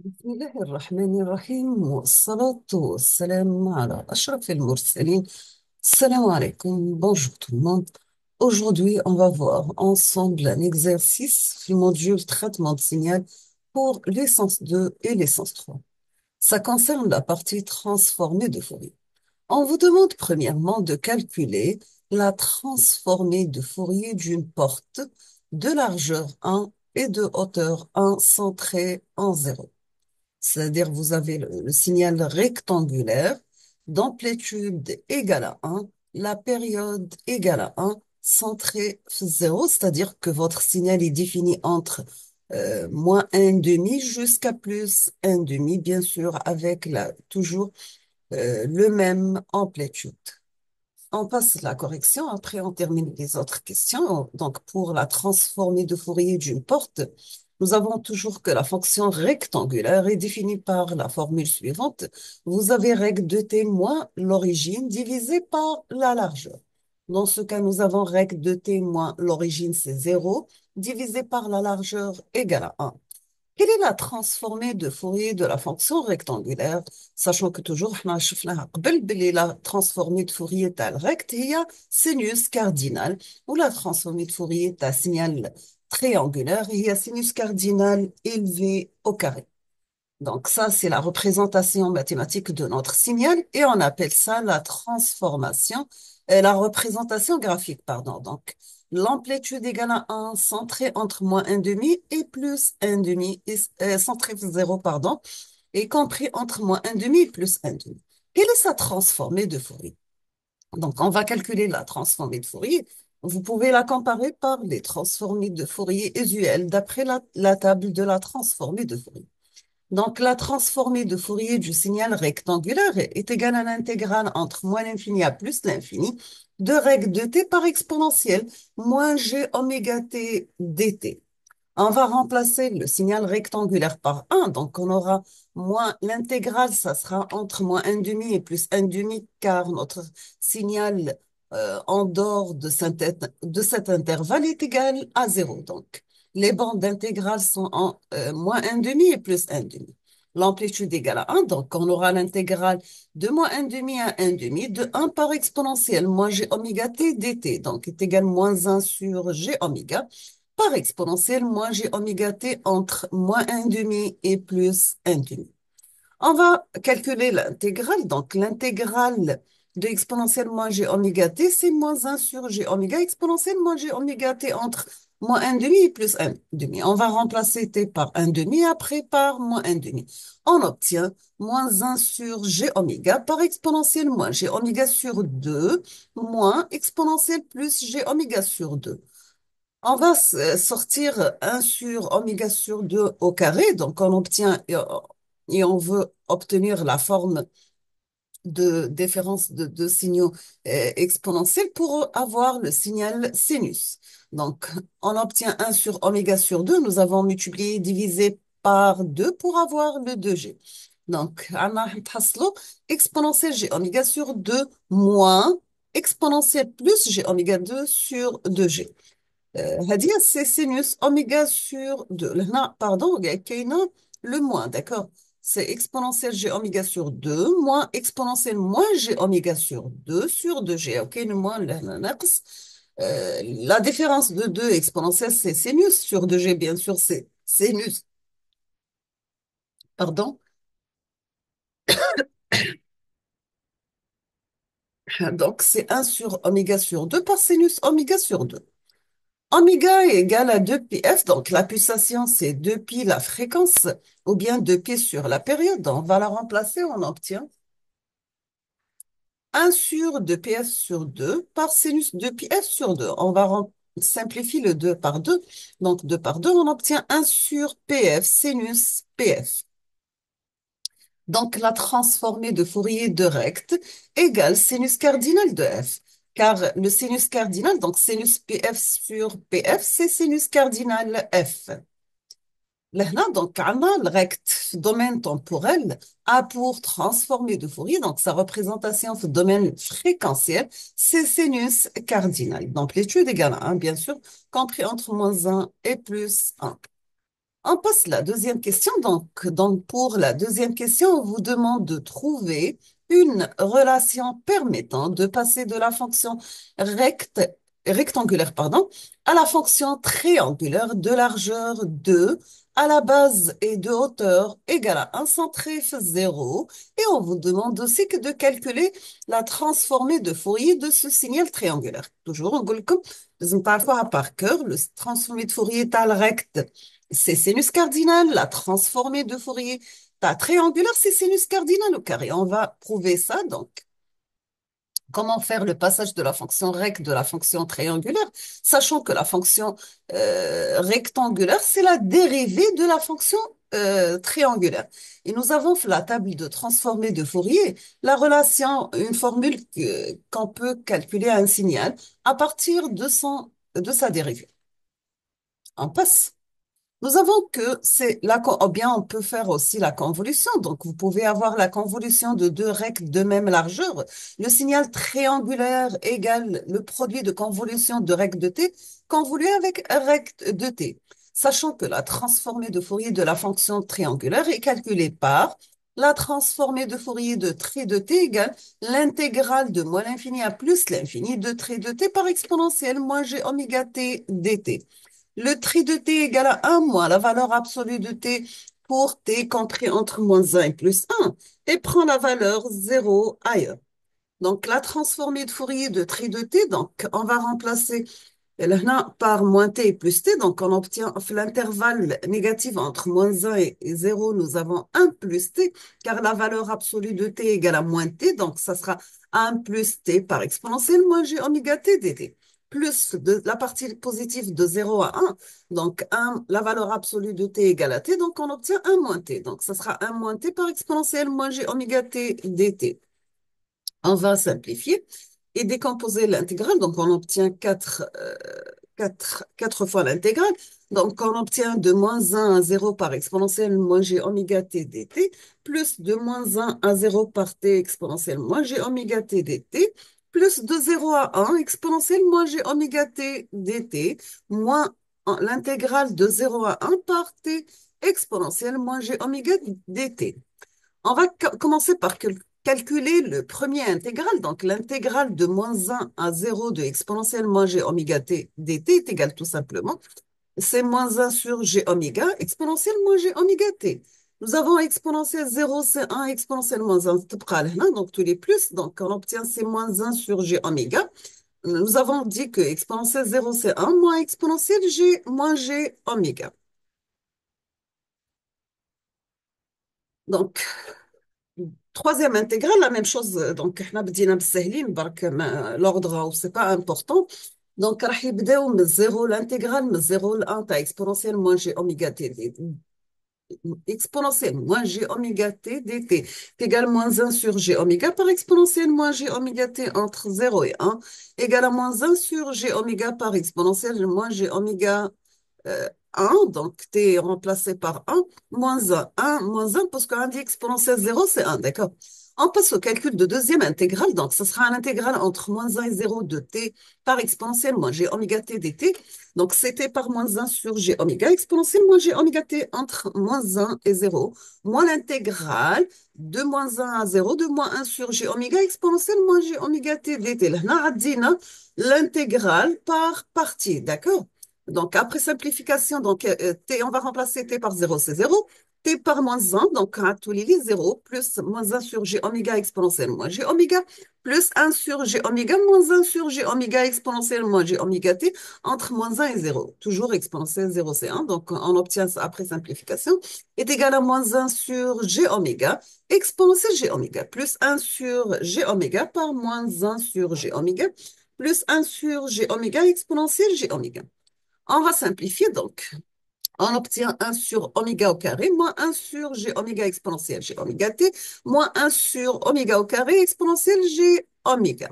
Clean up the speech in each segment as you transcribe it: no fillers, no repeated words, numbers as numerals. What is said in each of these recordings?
بسم الله الرحمن الرحيم والصلاة والسلام على أشرف المرسلين. Salam alaikum, bonjour tout le monde. Aujourd'hui, on va voir ensemble un exercice du module traitement de signal pour l'essence 2 et l'essence 3. Ça concerne la partie transformée de Fourier. On vous demande premièrement de calculer la transformée de Fourier d'une porte de largeur 1 et de hauteur 1 centrée en 0. C'est-à-dire, vous avez le signal rectangulaire d'amplitude égale à 1, la période égale à 1, centré 0, c'est-à-dire que votre signal est défini entre moins 1 demi jusqu'à plus 1 demi, bien sûr, avec toujours le même amplitude. On passe la correction, après on termine les autres questions. Donc, pour la transformée de Fourier d'une porte, nous avons toujours que la fonction rectangulaire est définie par la formule suivante. Vous avez règle de t moins l'origine divisée par la largeur. Dans ce cas, nous avons règle de t moins l'origine, c'est 0, divisé par la largeur égale à 1. Quelle est la transformée de Fourier de la fonction rectangulaire? Sachant que toujours, احنا شفناها قبل بلي la transformée de Fourier تاع الرect هي sinus cardinal ou la transformée de Fourier تاع signal triangulaire هي sinus cardinal élevé au carré. Donc ça, c'est la représentation mathématique de notre signal et on appelle ça la transformation, la représentation graphique, pardon. Donc l'amplitude égale à 1, centré entre moins 1 demi et plus 1 demi, et, centré 0, pardon, et compris entre moins 1 demi et plus 1 demi. Quelle est sa transformée de Fourier? Donc on va calculer la transformée de Fourier. Vous pouvez la comparer par les transformées de Fourier usuelles d'après la table de la transformée de Fourier. Donc, la transformée de Fourier du signal rectangulaire est égale à l'intégrale entre moins l'infini à plus l'infini de règle de t par exponentielle moins g oméga t dt. On va remplacer le signal rectangulaire par 1, donc on aura moins l'intégrale, ça sera entre moins 1 demi et plus 1 demi, car notre signal en dehors de cet intervalle est égal à 0. Donc, les bandes d'intégrale sont en moins 1 demi et plus 1 demi. L'amplitude égale à 1, donc on aura l'intégrale de moins 1 demi à 1 demi de 1 par exponentielle moins g oméga t dt, donc est égal à moins 1 sur g oméga par exponentielle moins g oméga t entre moins 1 demi et plus 1 demi. On va calculer l'intégrale. Donc, l'intégrale de exponentielle moins g oméga t, c'est moins 1 sur g oméga exponentielle moins g oméga t entre moins 1 demi et plus 1 demi. On va remplacer t par 1 demi, après par moins 1 demi. On obtient moins 1 sur g oméga par exponentielle moins g oméga sur 2 moins exponentielle plus g oméga sur 2. On va sortir 1 sur oméga sur 2 au carré, donc on obtient, et on veut obtenir la forme de différence de deux signaux exponentiels pour avoir le signal sinus. Donc, on obtient 1 sur oméga sur 2, nous avons multiplié, divisé par 2 pour avoir le 2G. Donc, on a exponentielle g oméga sur 2 moins exponentielle plus g oméga 2 sur 2G. هذه c'est sinus oméga sur 2. هنا pardon كاينه le moins, d'accord? C'est exponentielle g oméga sur 2 moins exponentielle moins g oméga sur 2g. OK, le moins لهنا ناقص. La différence de 2 exponentielle, c'est sinus sur 2g, bien sûr, c'est sinus. Pardon? Donc, c'est 1 sur oméga sur 2 par sinus oméga sur 2. Oméga est égal à 2πf, donc la pulsation c'est 2π la fréquence, ou bien 2π sur la période. On va la remplacer, on obtient 1 sur 2πf sur 2 par sinus 2πf sur 2. On va simplifier le 2 par 2, donc 2 par 2, on obtient 1 sur pf sinus pf. Donc la transformée de Fourier de rect égale sinus cardinal de f. Car le sinus cardinal, donc sinus pf sur pf, c'est sinus cardinal f. Là, donc, on a le rect domaine temporel A pour transformer de Fourier. Donc, sa représentation في domaine fréquentiel, c'est sinus cardinal. Donc, l'étude égale à 1, bien sûr, compris entre moins 1 et plus 1. On passe à la deuxième question. Donc, pour la deuxième question, on vous demande de trouver une relation permettant de passer de la fonction recte- rectangulaire, pardon, à la fonction triangulaire de largeur 2 à la base et de hauteur égale à un centré 0. Et on vous demande aussi de calculer la transformée de Fourier de ce signal triangulaire. Toujours, on vous le لازم تعرفوها par cœur. Le transformé de Fourier تاع الريكت c'est sinus cardinal, la transformée de Fourier. Ta triangulaire, c'est sinus cardinal au carré. On va prouver ça. Donc, comment faire le passage de la fonction recte de la fonction triangulaire, sachant que la fonction rectangulaire, c'est la dérivée de la fonction triangulaire. Et nous avons la table de transformée de Fourier, la relation, une formule qu'on peut calculer à un signal à partir de sa dérivée. On passe. Nous avons que c'est oh bien, on peut faire aussi la convolution. Donc, vous pouvez avoir la convolution de deux rectes de même largeur. Le signal triangulaire égale le produit de convolution de rectes de t convolué avec recte de t. Sachant que la transformée de Fourier de la fonction triangulaire est calculée par la transformée de Fourier de trait de t égale l'intégrale de moins l'infini à plus l'infini de trait de t par exponentielle moins g oméga t dt. Le trait de t égale à 1 moins la valeur absolue de t pour t compris entre moins 1 et plus 1 et prend la valeur 0 ailleurs. Donc, la transformée de Fourier de trait de t, donc on va remplacer là par moins t et plus t, donc on obtient l'intervalle négatif entre moins 1 et 0, nous avons 1 plus t, car la valeur absolue de t égale à moins t, donc ça sera 1 plus t par exponentielle moins g oméga t dt, plus de la partie positive de 0 à 1, donc 1, la valeur absolue de t égale à t, donc on obtient 1 moins t, donc ça sera 1 moins t par exponentielle moins g oméga t dt. On va simplifier et décomposer l'intégrale. Donc, on obtient 4 fois l'intégrale. Donc, on obtient de moins 1 à 0 par exponentielle moins g oméga t dt, plus de moins 1 à 0 par t exponentielle moins g oméga t dt, plus de 0 à 1 exponentielle moins g oméga t dt, moins l'intégrale de 0 à 1 par t exponentielle moins g oméga dt. On va commencer par calculer le premier intégral. Donc, l'intégrale de moins 1 à 0 de exponentielle moins g oméga t dt est égal tout simplement. C'est moins 1 sur g oméga, exponentielle moins g oméga t. Nous avons exponentielle 0, c'est 1, exponentielle moins 1, donc tous les plus. Donc, on obtient c'est moins 1 sur g oméga. Nous avons dit que exponentielle 0, c'est 1, moins exponentielle g moins g oméga. Donc, troisième intégrale, la même chose. Donc, احنا بدينا بالسهلين برك l'ordre c'est pas important. Donc, راح يبداو من 0 l'intégrale من 0 ل 1 تاع exponentielle moins g oméga t exponentielle moins g oméga t dt égale moins 1 sur g oméga par exponentielle moins g oméga t entre 0 et 1 égale à moins 1 sur g oméga par exponentielle moins g oméga 1, donc t est remplacé par 1, moins 1, 1, moins 1, parce qu'un dit exponentielle 0, c'est 1, d'accord? On passe au calcul de deuxième intégrale, donc ce sera l'intégrale entre moins 1 et 0 de t par exponentielle moins g oméga t dt. Donc c'est t par moins 1 sur g oméga exponentielle moins g oméga t entre moins 1 et 0, moins l'intégrale de moins 1 à 0 de moins 1 sur g oméga exponentielle moins g oméga t dt. Là, on a l'intégrale par partie, d'accord? Donc, après simplification, donc, t, on va remplacer t par 0, c'est 0. T par moins 1, donc à tous les 0, plus moins 1 sur g oméga exponentielle moins g oméga, plus 1 sur g oméga, moins 1 sur g oméga exponentielle moins g oméga t, entre moins 1 et 0. Toujours exponentielle 0, c'est 1. Donc, on obtient ça après simplification, est égal à moins 1 sur g oméga, exponentielle g oméga, plus 1 sur g oméga par moins 1 sur g oméga, plus 1 sur g oméga exponentielle g oméga. On va simplifier donc. On obtient 1 sur oméga au carré moins 1 sur g oméga exponentielle g oméga t moins 1 sur oméga au carré exponentielle g oméga.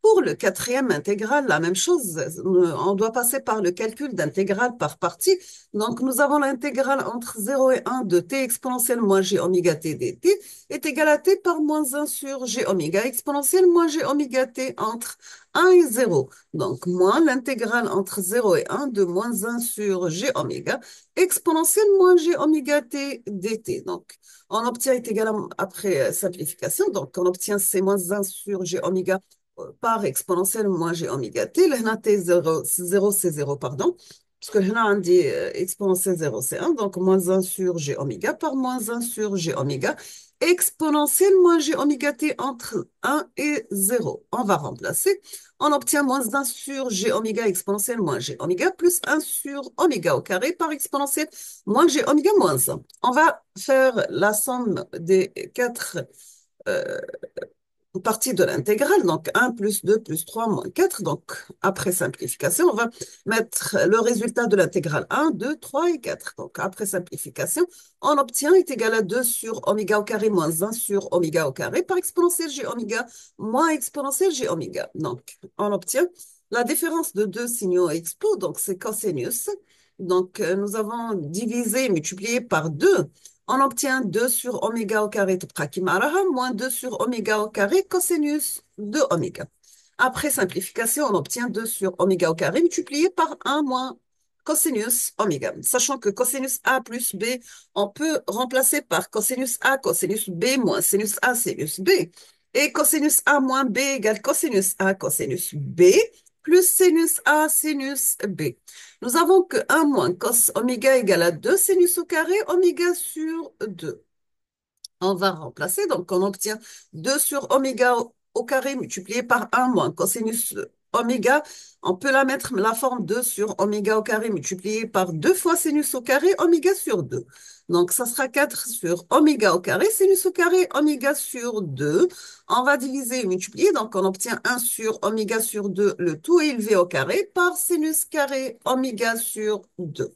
Pour le quatrième intégral, la même chose. On doit passer par le calcul d'intégrale par partie. Donc, nous avons l'intégrale entre 0 et 1 de t exponentielle moins g oméga t dt est égal à t par moins 1 sur g oméga exponentielle moins g oméga t entre 1 et 0. Donc, moins l'intégrale entre 0 et 1 de moins 1 sur g oméga exponentielle moins g oméga t dt. Donc, on obtient est égal après simplification. Donc, on obtient c moins 1 sur g oméga par exponentielle moins g oméga t. Là, t 0, 0 c'est 0, pardon. Parce que là, on dit exponentielle 0, c'est 1. Donc, moins 1 sur g oméga par moins 1 sur g oméga. Exponentielle moins g oméga t entre 1 et 0. On va remplacer. On obtient moins 1 sur g oméga exponentielle moins g oméga plus 1 sur oméga au carré par exponentielle moins g oméga moins 1. On va faire la somme des quatre euh, partie de l'intégrale, donc 1 plus 2 plus 3 moins 4. Donc, après simplification, on va mettre le résultat de l'intégrale 1, 2, 3 et 4. Donc, après simplification, on obtient est égal à 2 sur oméga au carré moins 1 sur oméga au carré par exponentielle g oméga moins exponentielle g oméga. Donc, on obtient la différence de deux signaux expo, donc c'est cosinus. Donc, nous avons divisé, multiplié par 2. On obtient 2 sur oméga au carré تبقى moins 2 sur oméga au carré cosinus de oméga. Après simplification, on obtient 2 sur oméga au carré multiplié par 1 moins cosinus oméga. Sachant que cosinus A plus B, on peut remplacer par cosinus A, cosinus B moins sinus A, sinus B. Et cosinus A moins B égale cosinus A, cosinus B plus sinus A, sinus B. Nous avons que 1 moins cos oméga égale à 2 sinus au carré oméga sur 2. On va remplacer, donc on obtient 2 sur oméga au carré multiplié par 1 moins cosinus oméga. On peut la mettre la forme 2 sur oméga au carré multiplié par 2 fois sinus au carré oméga sur 2. Donc ça sera 4 sur oméga au carré sinus au carré oméga sur 2. On va diviser et multiplier, donc on obtient 1 sur oméga sur 2, le tout élevé au carré, par sinus carré oméga sur 2.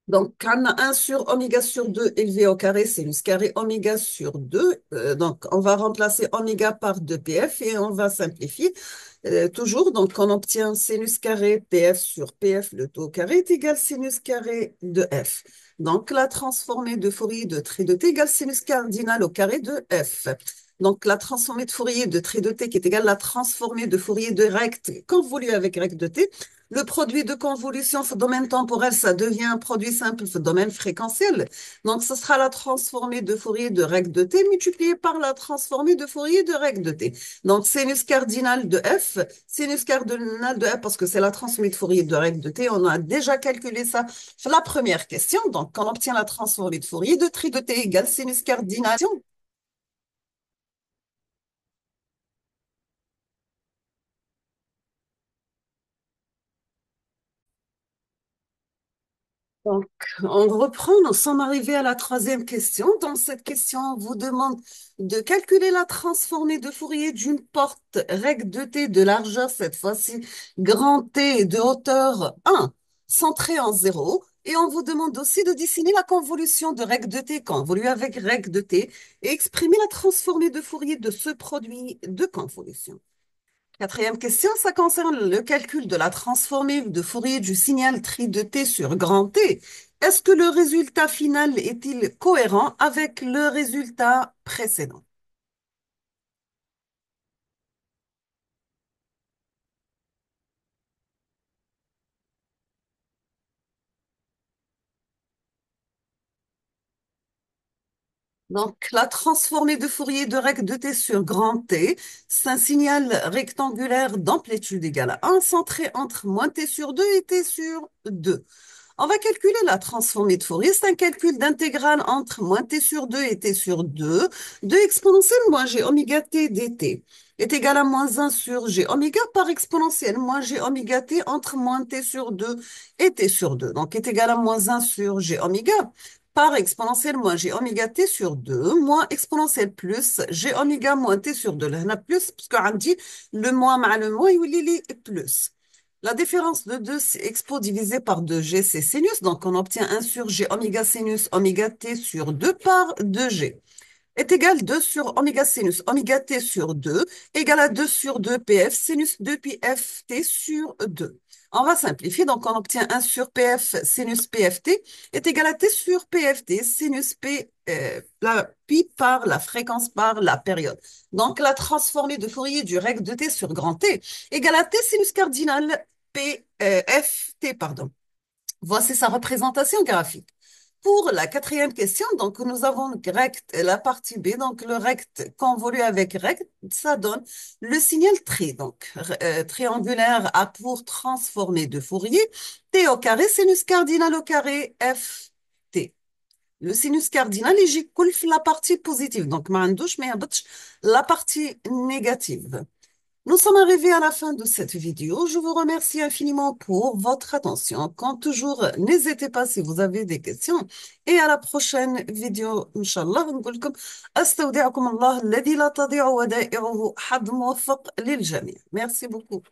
Donc, on a 1 sur oméga sur 2 élevé au carré, sinus carré oméga sur 2. Donc, on va remplacer oméga par 2pf et on va simplifier. Toujours, donc, on obtient sinus carré pf sur pf, le tout au carré est égal sinus carré de f. Donc, la transformée de Fourier de trait de t égale sinus cardinal au carré de f. Donc, la transformée de Fourier de trait de t qui est égale à la transformée de Fourier de recte convolue avec recte de t. Le produit de convolution domaine temporel, ça devient un produit simple domaine fréquentiel. Donc, ce sera la transformée de Fourier de règle de t multipliée par la transformée de Fourier de règle de t. Donc, sinus cardinal de f, sinus cardinal de f, parce que c'est la transformée de Fourier de règle de t. On a déjà calculé ça sur la première question. Donc, on obtient la transformée de Fourier de tri de t égale sinus cardinal. Donc, on reprend, nous sommes arrivés à la troisième question. Dans cette question, on vous demande de calculer la transformée de Fourier d'une porte règle de t de largeur, cette fois-ci grand T de hauteur 1, centrée en 0. Et on vous demande aussi de dessiner la convolution de règle de t convolue avec règle de t et exprimer la transformée de Fourier de ce produit de convolution. Quatrième question, ça concerne le calcul de la transformée de Fourier du signal tri de t sur grand T. Est-ce que le résultat final est-il cohérent avec le résultat précédent? Donc, la transformée de Fourier de règle de t sur grand T, c'est un signal rectangulaire d'amplitude égale à 1, centré entre moins t sur 2 et t sur 2. On va calculer la transformée de Fourier. C'est un calcul d'intégrale entre moins t sur 2 et t sur 2 de exponentielle moins g oméga t dt est égal à moins 1 sur g oméga par exponentielle moins g oméga t entre moins t sur 2 et t sur 2. Donc, est égal à moins 1 sur g oméga par exponentielle moins g oméga t sur 2 moins exponentielle plus g oméga moins t sur 2. Là, on a plus parce qu'on dit le moins مع le moins, il est plus. La différence de 2 c'est expo divisé par 2G, c'est sinus. Donc, on obtient 1 sur G oméga sinus oméga T sur 2 par 2G est égal 2 sur oméga sinus oméga T sur 2 égale à 2 sur 2 PF sinus 2 pi F T sur 2. On va simplifier, donc on obtient 1 sur PF sinus PFT est égal à T sur PFT sinus la pi par la fréquence par la période. Donc la transformée de Fourier du règle de T sur grand T égale à T sinus cardinal FT, pardon. Voici sa représentation graphique. Pour la quatrième question, donc nous avons le rect, la partie B, donc le rect convolu avec rect, ça donne le signal tri, donc triangulaire A pour transformer de Fourier, T au carré, sinus cardinal au carré, F, T. Le sinus cardinal يجي كل في la partie positive, donc ما عندوش ما يهبطش la partie négative. Nous sommes arrivés à la fin de cette vidéo. Je vous remercie infiniment pour votre attention. Comme toujours, n'hésitez pas si vous avez des questions. Et à la prochaine vidéo, Inch'Allah, نقول لكم أستودعكم الله الذي لا تضيع ودائعه حظ موفق للجميع. Merci beaucoup.